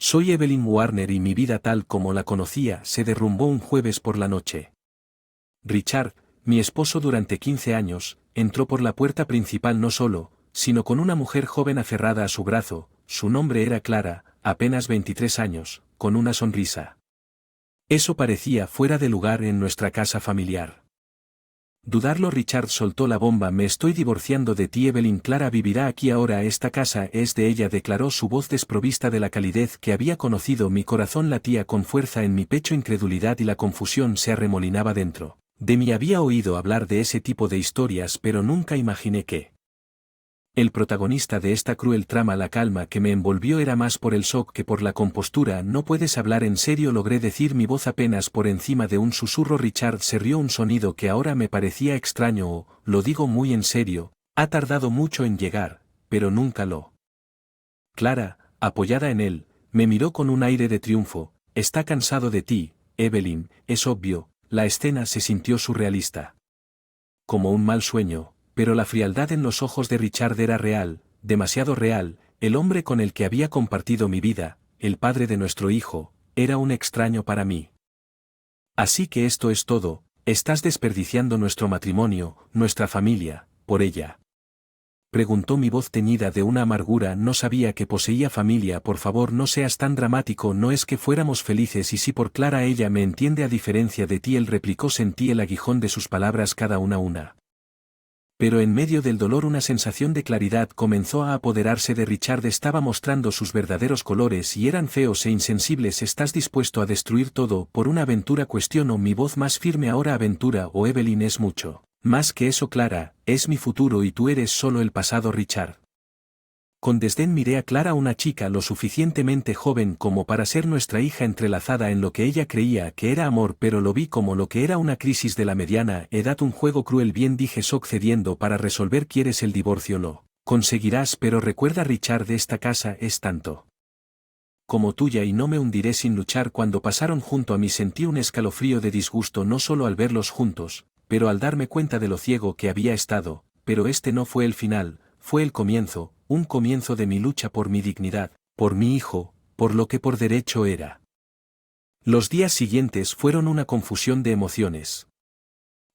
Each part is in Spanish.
Soy Evelyn Warner y mi vida tal como la conocía se derrumbó un jueves por la noche. Richard, mi esposo durante 15 años, entró por la puerta principal no solo, sino con una mujer joven aferrada a su brazo. Su nombre era Clara, apenas 23 años, con una sonrisa. Eso parecía fuera de lugar en nuestra casa familiar. Dudarlo, Richard soltó la bomba. Me estoy divorciando de ti. Evelyn. Clara vivirá aquí ahora. Esta casa es de ella, declaró, su voz desprovista de la calidez que había conocido. Mi corazón latía con fuerza en mi pecho. Incredulidad y la confusión se arremolinaba dentro de mí. Había oído hablar de ese tipo de historias, pero nunca imaginé que el protagonista de esta cruel trama. La calma que me envolvió era más por el shock que por la compostura. No puedes hablar en serio, logré decir, mi voz apenas por encima de un susurro. Richard se rió, un sonido que ahora me parecía extraño. Oh, lo digo muy en serio, ha tardado mucho en llegar, pero nunca lo. Clara, apoyada en él, me miró con un aire de triunfo. Está cansado de ti, Evelyn, es obvio. La escena se sintió surrealista. Como un mal sueño. Pero la frialdad en los ojos de Richard era real, demasiado real. El hombre con el que había compartido mi vida, el padre de nuestro hijo, era un extraño para mí. Así que esto es todo, estás desperdiciando nuestro matrimonio, nuestra familia, por ella. Preguntó mi voz teñida de una amargura. No sabía que poseía familia. Por favor, no seas tan dramático. No es que fuéramos felices y sí por Clara. Ella me entiende a diferencia de ti. Él replicó. Sentí el aguijón de sus palabras cada una. Pero en medio del dolor una sensación de claridad comenzó a apoderarse de Richard. Estaba mostrando sus verdaderos colores y eran feos e insensibles. ¿Estás dispuesto a destruir todo por una aventura? Cuestionó, mi voz más firme ahora. ¿Aventura o Evelyn? Es mucho más que eso, Clara, es mi futuro y tú eres solo el pasado. Richard. Con desdén miré a Clara, una chica lo suficientemente joven como para ser nuestra hija, entrelazada en lo que ella creía que era amor, pero lo vi como lo que era una crisis de la mediana edad, un juego cruel. Bien, dije, accediendo para resolver. ¿Quieres el divorcio? Lo conseguirás, pero recuerda, Richard, esta casa es tanto como tuya y no me hundiré sin luchar. Cuando pasaron junto a mí sentí un escalofrío de disgusto, no solo al verlos juntos, pero al darme cuenta de lo ciego que había estado. Pero este no fue el final, fue el comienzo, un comienzo de mi lucha por mi dignidad, por mi hijo, por lo que por derecho era. Los días siguientes fueron una confusión de emociones.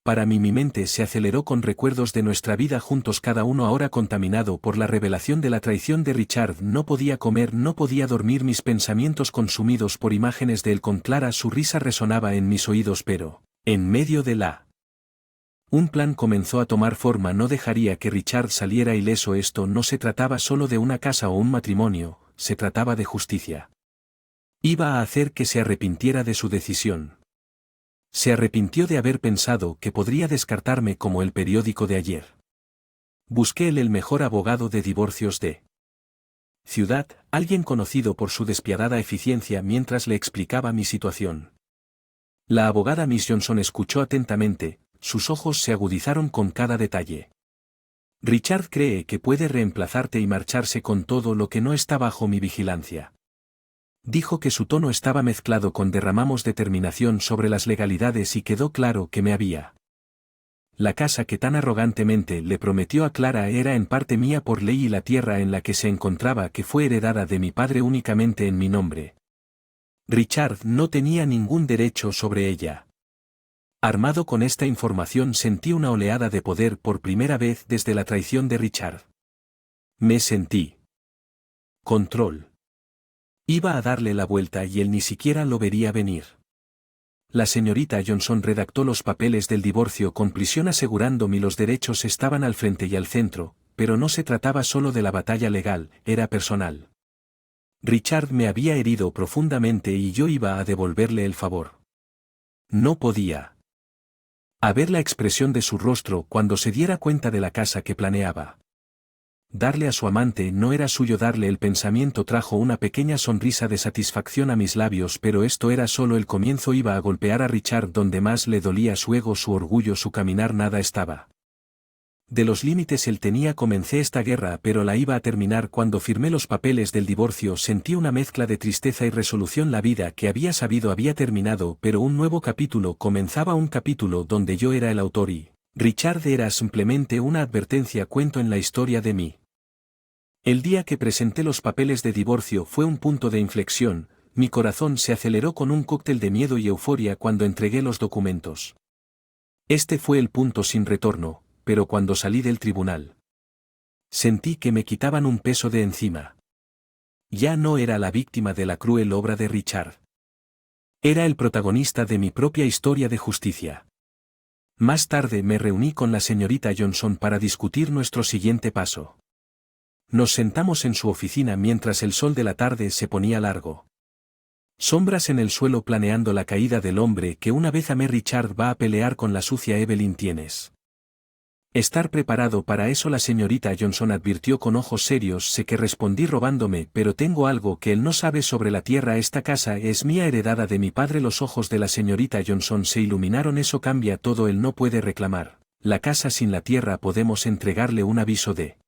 Para mí mi mente se aceleró con recuerdos de nuestra vida juntos, cada uno ahora contaminado por la revelación de la traición de Richard. No podía comer, no podía dormir, mis pensamientos consumidos por imágenes de él con Clara. Su risa resonaba en mis oídos, pero, en medio de un plan comenzó a tomar forma. No dejaría que Richard saliera ileso. Esto no se trataba solo de una casa o un matrimonio, se trataba de justicia. Iba a hacer que se arrepintiera de su decisión. Se arrepintió de haber pensado que podría descartarme como el periódico de ayer. Busqué el mejor abogado de divorcios de ciudad, alguien conocido por su despiadada eficiencia, mientras le explicaba mi situación. La abogada Miss Johnson escuchó atentamente. Sus ojos se agudizaron con cada detalle. Richard cree que puede reemplazarte y marcharse con todo lo que no está bajo mi vigilancia. Dijo que su tono estaba mezclado con derramamos determinación sobre las legalidades y quedó claro que me había. La casa que tan arrogantemente le prometió a Clara era en parte mía por ley y la tierra en la que se encontraba que fue heredada de mi padre únicamente en mi nombre. Richard no tenía ningún derecho sobre ella. Armado con esta información sentí una oleada de poder por primera vez desde la traición de Richard. Me sentí control. Iba a darle la vuelta y él ni siquiera lo vería venir. La señorita Johnson redactó los papeles del divorcio con prisión, asegurándome los derechos estaban al frente y al centro, pero no se trataba solo de la batalla legal, era personal. Richard me había herido profundamente y yo iba a devolverle el favor. No podía. A ver la expresión de su rostro cuando se diera cuenta de la casa que planeaba darle a su amante. No era suyo darle. El pensamiento trajo una pequeña sonrisa de satisfacción a mis labios, pero esto era solo el comienzo. Iba a golpear a Richard donde más le dolía, su ego, su orgullo, su caminar. Nada estaba de los límites él tenía. Comencé esta guerra, pero la iba a terminar. Cuando firmé los papeles del divorcio sentí una mezcla de tristeza y resolución. La vida que había sabido había terminado, pero un nuevo capítulo comenzaba, un capítulo donde yo era el autor y Richard era simplemente una advertencia. Cuento en la historia de mí El día que presenté los papeles de divorcio fue un punto de inflexión, mi corazón se aceleró con un cóctel de miedo y euforia cuando entregué los documentos. Este fue el punto sin retorno, pero cuando salí del tribunal, sentí que me quitaban un peso de encima. Ya no era la víctima de la cruel obra de Richard. Era el protagonista de mi propia historia de justicia. Más tarde me reuní con la señorita Johnson para discutir nuestro siguiente paso. Nos sentamos en su oficina mientras el sol de la tarde se ponía largo. Sombras en el suelo planeando la caída del hombre que una vez amé. Richard va a pelear con la sucia Evelyn. Tienes estar preparado para eso. La señorita Johnson advirtió con ojos serios. Sé que respondí robándome, pero tengo algo que él no sabe sobre la tierra. Esta casa es mía, heredada de mi padre. Los ojos de la señorita Johnson se iluminaron. Eso cambia todo. Él no puede reclamar la casa sin la tierra. Podemos entregarle un aviso de...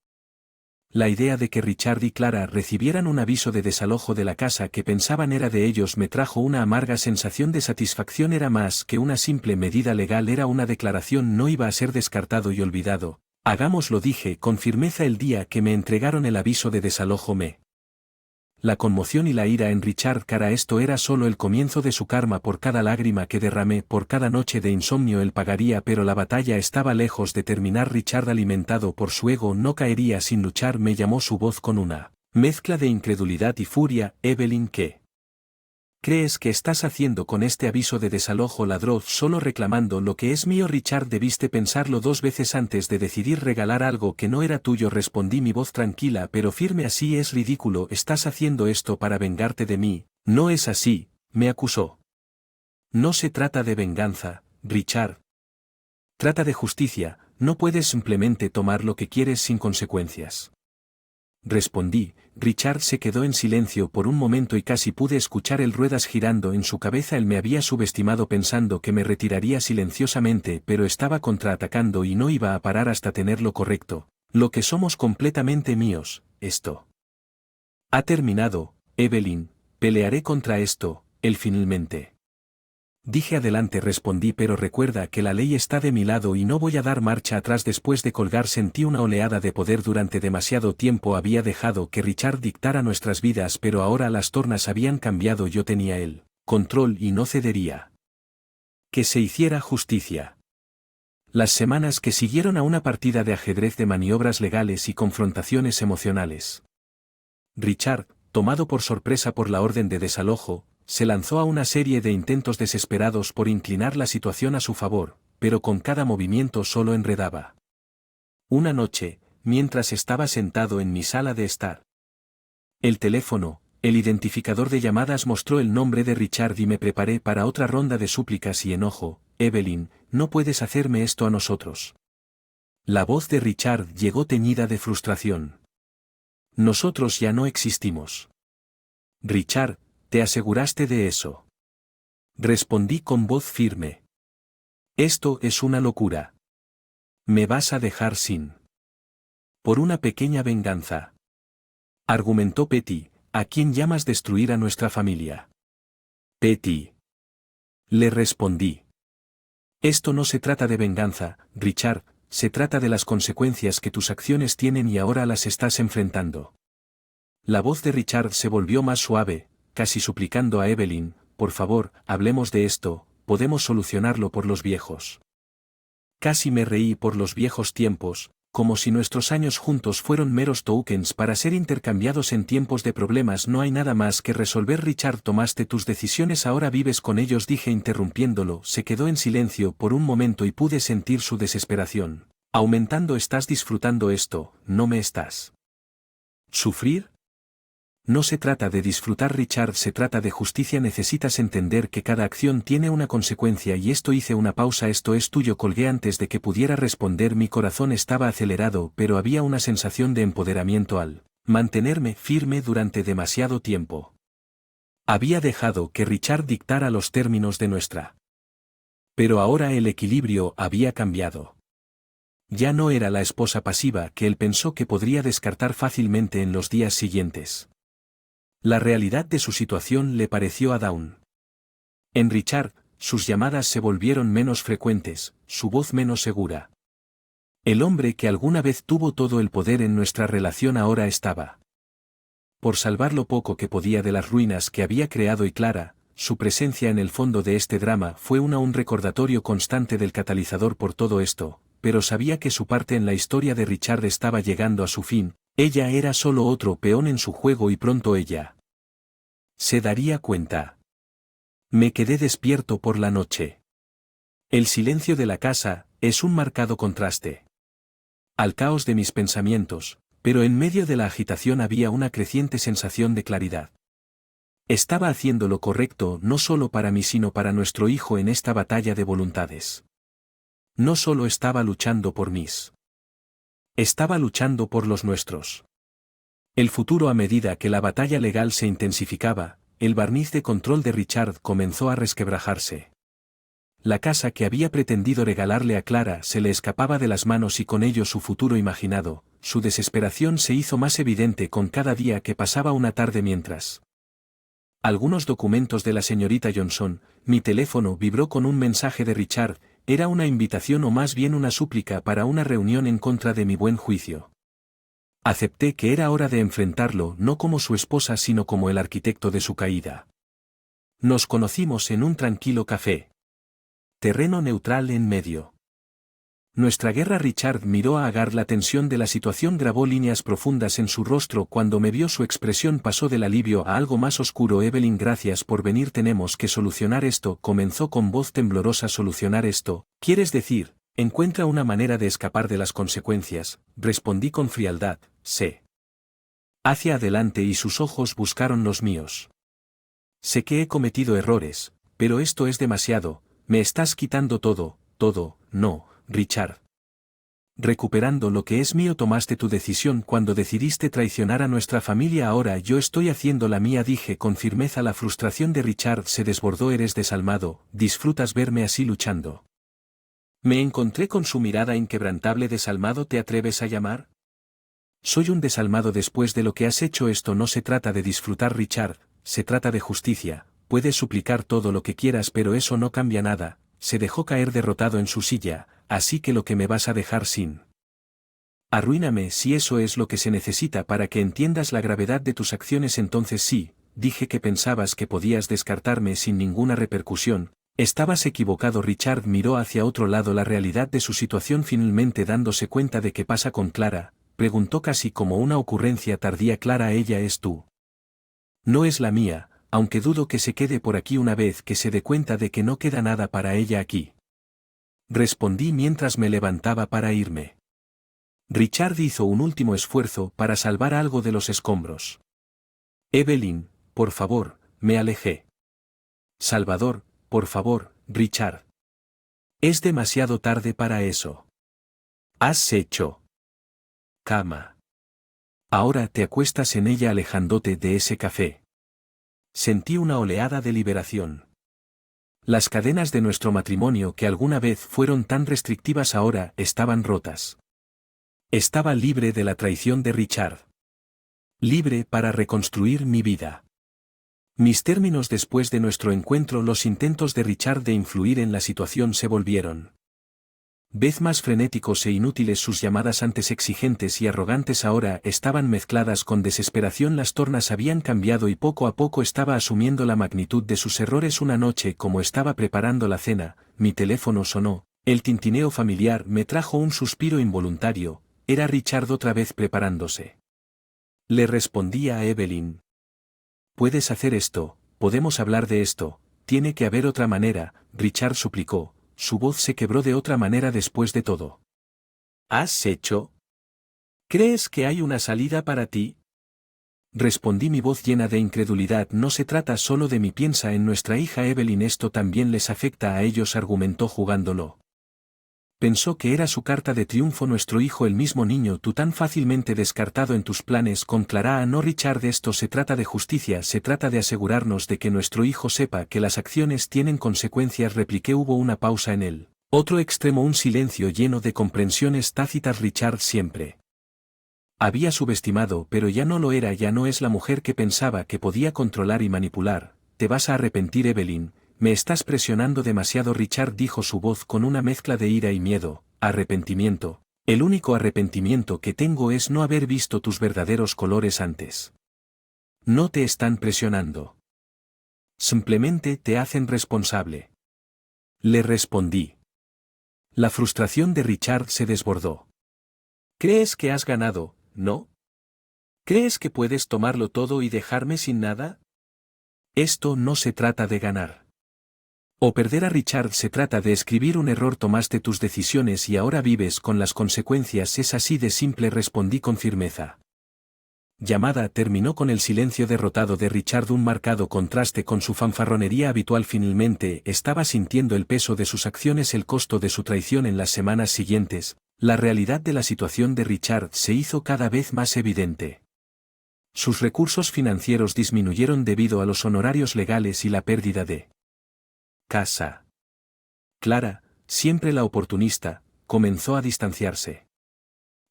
La idea de que Richard y Clara recibieran un aviso de desalojo de la casa que pensaban era de ellos me trajo una amarga sensación de satisfacción. Era más que una simple medida legal, era una declaración, no iba a ser descartado y olvidado. Hagámoslo, dije con firmeza. El día que me entregaron el aviso de desalojo la conmoción y la ira en Richard cara. Esto era solo el comienzo de su karma. Por cada lágrima que derramé, por cada noche de insomnio él pagaría, pero la batalla estaba lejos de terminar. Richard, alimentado por su ego, no caería sin luchar. Me llamó su voz con una mezcla de incredulidad y furia. Evelyn, ¿qué crees que estás haciendo con este aviso de desalojo? Ladró. Solo reclamando lo que es mío. Richard, debiste pensarlo dos veces antes de decidir regalar algo que no era tuyo, respondí, mi voz tranquila pero firme. Así es ridículo, estás haciendo esto para vengarte de mí. No es así, me acusó. No se trata de venganza, Richard. Trata de justicia. No puedes simplemente tomar lo que quieres sin consecuencias. Respondí. Richard se quedó en silencio por un momento y casi pude escuchar el ruedas girando en su cabeza. Él me había subestimado pensando que me retiraría silenciosamente, pero estaba contraatacando y no iba a parar hasta tener lo correcto. Lo que somos completamente míos. Esto ha terminado, Evelyn. Pelearé contra esto, él finalmente. Dije adelante, respondí, pero recuerda que la ley está de mi lado y no voy a dar marcha atrás. Después de colgar sentí una oleada de poder. Durante demasiado tiempo había dejado que Richard dictara nuestras vidas, pero ahora las tornas habían cambiado. Yo tenía el control y no cedería. Que se hiciera justicia. Las semanas que siguieron a una partida de ajedrez de maniobras legales y confrontaciones emocionales. Richard, tomado por sorpresa por la orden de desalojo, se lanzó a una serie de intentos desesperados por inclinar la situación a su favor, pero con cada movimiento solo enredaba. Una noche, mientras estaba sentado en mi sala de estar, el teléfono, el identificador de llamadas mostró el nombre de Richard y me preparé para otra ronda de súplicas y enojo. Evelyn, no puedes hacerme esto a nosotros. La voz de Richard llegó teñida de frustración. Nosotros ya no existimos. Richard, ¿te aseguraste de eso? Respondí con voz firme. Esto es una locura. ¿Me vas a dejar sin? Por una pequeña venganza. Argumentó Petty. ¿A quién llamas destruir a nuestra familia? Petty. Le respondí. Esto no se trata de venganza, Richard, se trata de las consecuencias que tus acciones tienen y ahora las estás enfrentando. La voz de Richard se volvió más suave, casi suplicando a Evelyn, por favor, hablemos de esto, podemos solucionarlo por los viejos. Casi me reí. Por los viejos tiempos, como si nuestros años juntos fueron meros tokens para ser intercambiados en tiempos de problemas. No hay nada más que resolver. Richard, tomaste tus decisiones, ahora vives con ellos, dije interrumpiéndolo. Se quedó en silencio por un momento y pude sentir su desesperación aumentando. ¿Estás disfrutando esto? ¿No me estás sufrir? No se trata de disfrutar, Richard, se trata de justicia. Necesitas entender que cada acción tiene una consecuencia y esto. Hice una pausa. Esto es tuyo. Colgué antes de que pudiera responder. Mi corazón estaba acelerado, pero había una sensación de empoderamiento al mantenerme firme durante demasiado tiempo. Había dejado que Richard dictara los términos de nuestra. Pero ahora el equilibrio había cambiado. Ya no era la esposa pasiva que él pensó que podría descartar fácilmente en los días siguientes. La realidad de su situación le pareció a Dawn. En Richard, sus llamadas se volvieron menos frecuentes, su voz menos segura. El hombre que alguna vez tuvo todo el poder en nuestra relación ahora estaba por salvar lo poco que podía de las ruinas que había creado y Clara, su presencia en el fondo de este drama fue un recordatorio constante del catalizador por todo esto, pero sabía que su parte en la historia de Richard estaba llegando a su fin, ella era solo otro peón en su juego y pronto ella se daría cuenta. Me quedé despierto por la noche. El silencio de la casa es un marcado contraste al caos de mis pensamientos, pero en medio de la agitación había una creciente sensación de claridad. Estaba haciendo lo correcto no solo para mí sino para nuestro hijo en esta batalla de voluntades. No solo estaba luchando por mis. Estaba luchando por los nuestros. El futuro a medida que la batalla legal se intensificaba, el barniz de control de Richard comenzó a resquebrajarse. La casa que había pretendido regalarle a Clara se le escapaba de las manos y con ello su futuro imaginado, su desesperación se hizo más evidente con cada día que pasaba una tarde mientras. Algunos documentos de la señorita Johnson, mi teléfono vibró con un mensaje de Richard, era una invitación o más bien una súplica para una reunión en contra de mi buen juicio. Acepté que era hora de enfrentarlo no como su esposa sino como el arquitecto de su caída. Nos conocimos en un tranquilo café. Terreno neutral en medio. Nuestra guerra. Richard miró a Agar. La tensión de la situación grabó líneas profundas en su rostro cuando me vio. Su expresión pasó del alivio a algo más oscuro. Evelyn, gracias por venir. Tenemos que solucionar esto. Comenzó con voz temblorosa. ¿Solucionar esto? ¿Quieres decir? Encuentra una manera de escapar de las consecuencias, respondí con frialdad. Sé. Hacia adelante y sus ojos buscaron los míos. Sé que he cometido errores, pero esto es demasiado. Me estás quitando todo, no, Richard. Recuperando lo que es mío. Tomaste tu decisión cuando decidiste traicionar a nuestra familia. Ahora yo estoy haciendo la mía, dije con firmeza. La frustración de Richard se desbordó. Eres desalmado, disfrutas verme así luchando. Me encontré con su mirada inquebrantable. ¿Desalmado te atreves a llamar? Soy un desalmado después de lo que has hecho. Esto no se trata de disfrutar, Richard, se trata de justicia. Puedes suplicar todo lo que quieras pero eso no cambia nada. Se dejó caer derrotado en su silla, así que lo que me vas a dejar sin. Arruíname si eso es lo que se necesita para que entiendas la gravedad de tus acciones. Entonces sí, dije que pensabas que podías descartarme sin ninguna repercusión. Estabas equivocado. Richard miró hacia otro lado. La realidad de su situación. Finalmente dándose cuenta de qué pasa con Clara, preguntó casi como una ocurrencia tardía. Clara, ella es tú. No es la mía. Aunque dudo que se quede por aquí una vez que se dé cuenta de que no queda nada para ella aquí. Respondí mientras me levantaba para irme. Richard hizo un último esfuerzo para salvar algo de los escombros. Evelyn, por favor, me alejé. Salvador, por favor, Richard. Es demasiado tarde para eso. Has hecho cama. Ahora te acuestas en ella alejándote de ese café. Sentí una oleada de liberación. Las cadenas de nuestro matrimonio que alguna vez fueron tan restrictivas ahora estaban rotas. Estaba libre de la traición de Richard. Libre para reconstruir mi vida. Mis términos después de nuestro encuentro. Los intentos de Richard de influir en la situación se volvieron vez más frenéticos e inútiles. Sus llamadas antes exigentes y arrogantes ahora estaban mezcladas con desesperación. Las tornas habían cambiado y poco a poco estaba asumiendo la magnitud de sus errores. Una noche, como estaba preparando la cena, mi teléfono sonó. El tintineo familiar me trajo un suspiro involuntario. Era Richard otra vez preparándose. Le respondí a Evelyn. Puedes hacer esto, podemos hablar de esto, tiene que haber otra manera, Richard suplicó. Su voz se quebró. De otra manera después de todo. ¿Has hecho? ¿Crees que hay una salida para ti? Respondí, mi voz llena de incredulidad. No se trata solo de mí, piensa en nuestra hija Evelyn. Esto también les afecta a ellos, argumentó jugándolo. Pensó que era su carta de triunfo. Nuestro hijo, el mismo niño, tú tan fácilmente descartado en tus planes con Clara. No, Richard, esto se trata de justicia, se trata de asegurarnos de que nuestro hijo sepa que las acciones tienen consecuencias, repliqué. Hubo una pausa en él. Otro extremo, un silencio lleno de comprensiones tácitas. Richard siempre había subestimado, pero ya no lo era, ya no es la mujer que pensaba que podía controlar y manipular. Te vas a arrepentir, Evelyn. Me estás presionando demasiado, Richard, dijo su voz con una mezcla de ira y miedo. Arrepentimiento. El único arrepentimiento que tengo es no haber visto tus verdaderos colores antes. No te están presionando. Simplemente te hacen responsable. Le respondí. La frustración de Richard se desbordó. ¿Crees que has ganado, no? ¿Crees que puedes tomarlo todo y dejarme sin nada? Esto no se trata de ganar. O perder a Richard, se trata de escribir un error. Tomaste tus decisiones y ahora vives con las consecuencias. Es así de simple, respondí con firmeza. Llamada terminó con el silencio derrotado de Richard, un marcado contraste con su fanfarronería habitual. Finalmente estaba sintiendo el peso de sus acciones, el costo de su traición. En las semanas siguientes, la realidad de la situación de Richard se hizo cada vez más evidente. Sus recursos financieros disminuyeron debido a los honorarios legales y la pérdida de casa. Clara, siempre la oportunista, comenzó a distanciarse.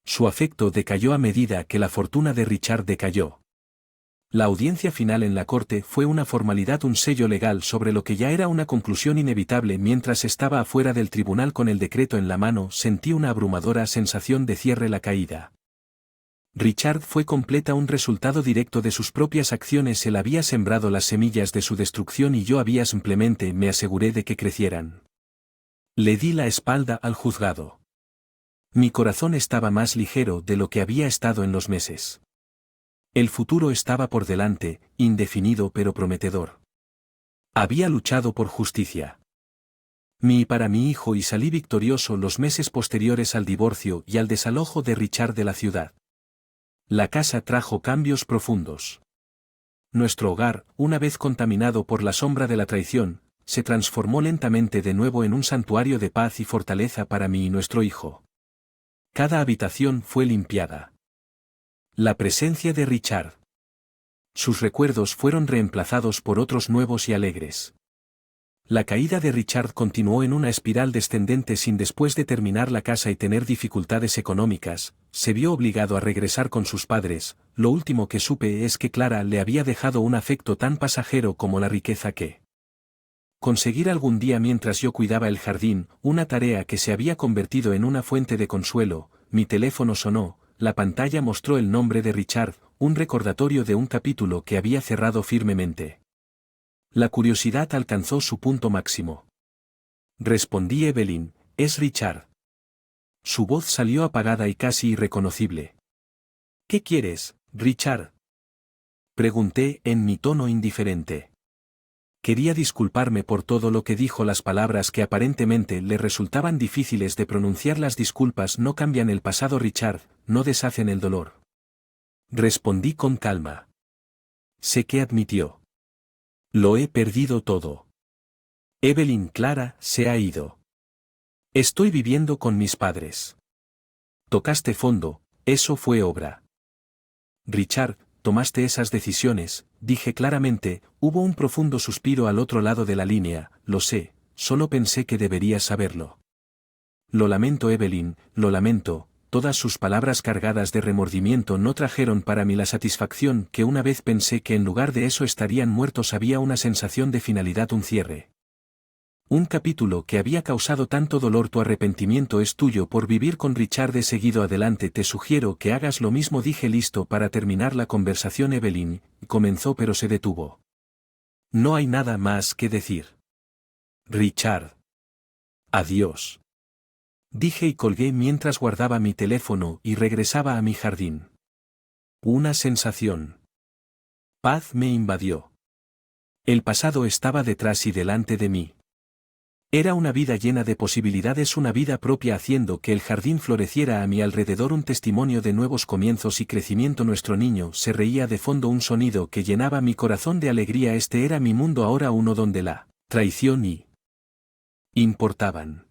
Su afecto decayó a medida que la fortuna de Richard decayó. La audiencia final en la corte fue una formalidad, un sello legal sobre lo que ya era una conclusión inevitable. Mientras estaba afuera del tribunal con el decreto en la mano, sentí una abrumadora sensación de cierre. La caída Richard fue completa, un resultado directo de sus propias acciones. Él había sembrado las semillas de su destrucción y yo había simplemente me aseguré de que crecieran. Le di la espalda al juzgado. Mi corazón estaba más ligero de lo que había estado en los meses. El futuro estaba por delante, indefinido pero prometedor. Había luchado por justicia. Para mi hijo, y salí victorioso los meses posteriores al divorcio y al desalojo de Richard de la ciudad. La casa trajo cambios profundos. Nuestro hogar, una vez contaminado por la sombra de la traición, se transformó lentamente de nuevo en un santuario de paz y fortaleza para mí y nuestro hijo. Cada habitación fue limpiada. La presencia de Richard. Sus recuerdos fueron reemplazados por otros nuevos y alegres. La caída de Richard continuó en una espiral descendente. Después de terminar la casa y tener dificultades económicas, se vio obligado a regresar con sus padres. Lo último que supe es que Clara le había dejado un afecto tan pasajero como la riqueza que conseguir algún día mientras yo cuidaba el jardín, una tarea que se había convertido en una fuente de consuelo. Mi teléfono sonó, la pantalla mostró el nombre de Richard, un recordatorio de un capítulo que había cerrado firmemente. La curiosidad alcanzó su punto máximo. Respondí: Evelyn, es Richard. Su voz salió apagada y casi irreconocible. ¿Qué quieres, Richard? Pregunté en mi tono indiferente. Quería disculparme por todo lo que dijo. Las palabras que aparentemente le resultaban difíciles de pronunciar. Las disculpas no cambian el pasado, Richard, no deshacen el dolor. Respondí con calma. Sé que, admitió. Lo he perdido todo. Evelyn, Clara se ha ido. Estoy viviendo con mis padres. Tocaste fondo, eso fue obra. Richard, tomaste esas decisiones, dije claramente. Hubo un profundo suspiro al otro lado de la línea. Lo sé, solo pensé que deberías saberlo. Lo lamento, Evelyn, lo lamento. Todas sus palabras cargadas de remordimiento no trajeron para mí la satisfacción que una vez pensé que en lugar de eso estarían muertos. Había una sensación de finalidad, un cierre. Un capítulo que había causado tanto dolor. Tu arrepentimiento es tuyo por vivir con Richard. He seguido adelante. Te sugiero que hagas lo mismo, dije, listo para terminar la conversación. Evelyn comenzó pero se detuvo. No hay nada más que decir. Richard. Adiós. Dije y colgué mientras guardaba mi teléfono y regresaba a mi jardín. Una sensación. Paz me invadió. El pasado estaba detrás y delante de mí. Era una vida llena de posibilidades, una vida propia, haciendo que el jardín floreciera a mi alrededor, un testimonio de nuevos comienzos y crecimiento. Nuestro niño se reía de fondo, un sonido que llenaba mi corazón de alegría. Este era mi mundo ahora, uno donde la traición y importaban.